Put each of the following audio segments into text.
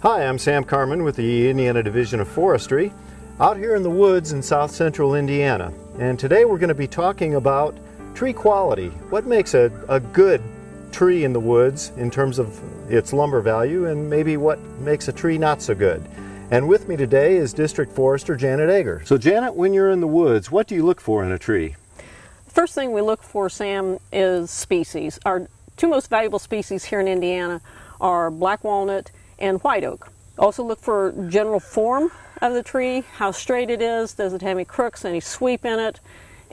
Hi, I'm Sam Carman with the Indiana Division of Forestry, out here in the woods in south central Indiana. And today we're going to be talking about tree quality. What makes a good tree in the woods in terms of its lumber value, and maybe what makes a tree not so good. And with me today is District Forester Janet Eger. So Janet, when you're in the woods, what do you look for in a tree? First thing we look for, Sam, is species. Our two most valuable species here in Indiana are black walnut and white oak. Also look for general form of the tree, how straight it is, does it have any crooks, any sweep in it,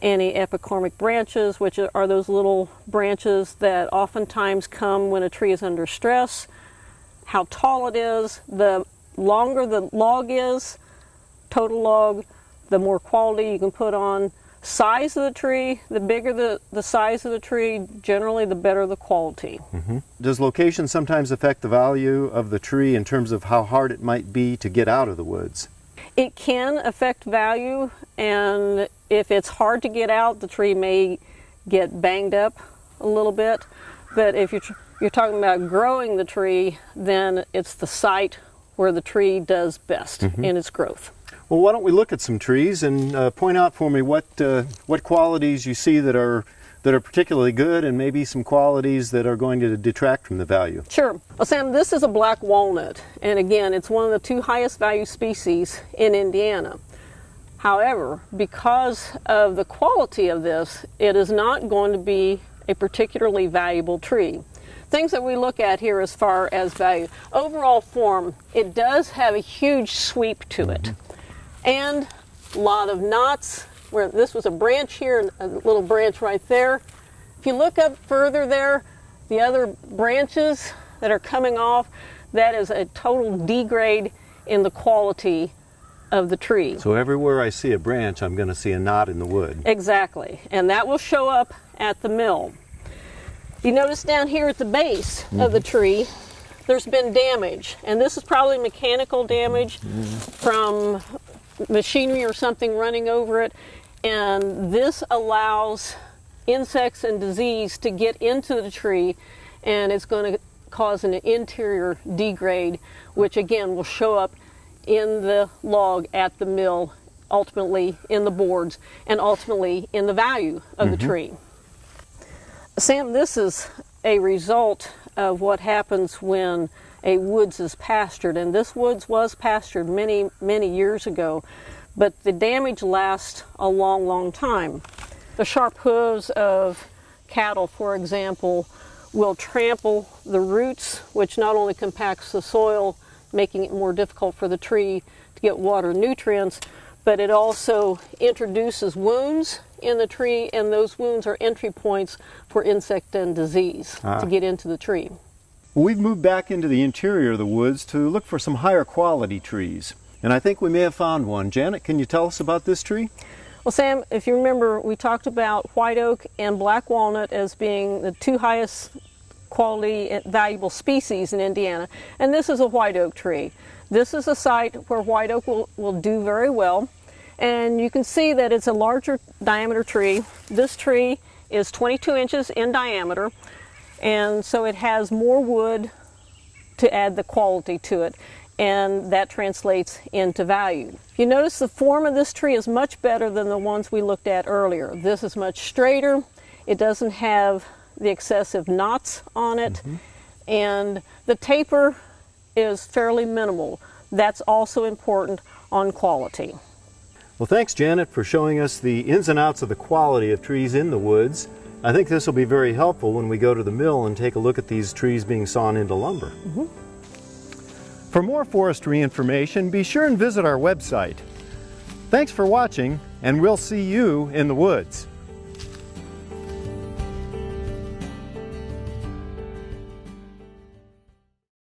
any epicormic branches, which are those little branches that oftentimes come when a tree is under stress, how tall it is. The longer the log is, total log, the more quality you can put on. Size of the tree, the bigger the size of the tree, generally the better the quality. Mm-hmm. Does location sometimes affect the value of the tree in terms of how hard it might be to get out of the woods? It can affect value, and if it's hard to get out, the tree may get banged up a little bit. But if you're talking about growing the tree, then it's the site where the tree does best in its growth. Well, why don't we look at some trees and point out for me what qualities you see that are particularly good, and maybe some qualities that are going to detract from the value. Sure. Well, Sam, this is a black walnut, and again, it's one of the two highest value species in Indiana. However, because of the quality of this, it is not going to be a particularly valuable tree. Things that we look at here as far as value. Overall form, it does have a huge sweep to it. And a lot of knots, where this was a branch here and a little branch right there. If you look up further there, the other branches that are coming off, that is a total degrade in the quality of the tree. So everywhere I see a branch, I'm going to see a knot in the wood. Exactly, and that will show up at the mill. You notice down here at the base of the tree, there's been damage, and this is probably mechanical damage from machinery or something running over it, and this allows insects and disease to get into the tree, and it's going to cause an interior degrade, which again will show up in the log at the mill, ultimately in the boards, and ultimately in the value of the tree. Sam, this is a result of what happens when a woods is pastured, and this woods was pastured many years ago, but the damage lasts a long time. The sharp hooves of cattle, for example, will trample the roots, which not only compacts the soil, making it more difficult for the tree to get water and nutrients, but it also introduces wounds in the tree, and those wounds are entry points for insect and disease to get into the tree. Well, we've moved back into the interior of the woods to look for some higher quality trees, and I think we may have found one. Janet, can you tell us about this tree? Well, Sam, if you remember, we talked about white oak and black walnut as being the two highest quality and valuable species in Indiana, and this is a white oak tree. This is a site where white oak will do very well, and you can see that it's a larger diameter tree. This tree is 22 inches in diameter, and so it has more wood to add the quality to it, and that translates into value. You notice the form of this tree is much better than the ones we looked at earlier. This is much straighter. It doesn't have the excessive knots on it, and the taper is fairly minimal. That's also important on quality. Well, thanks, Janet, for showing us the ins and outs of the quality of trees in the woods. I think this will be very helpful when we go to the mill and take a look at these trees being sawn into lumber. For more forestry information, be sure and visit our website. Thanks for watching, and we'll see you in the woods.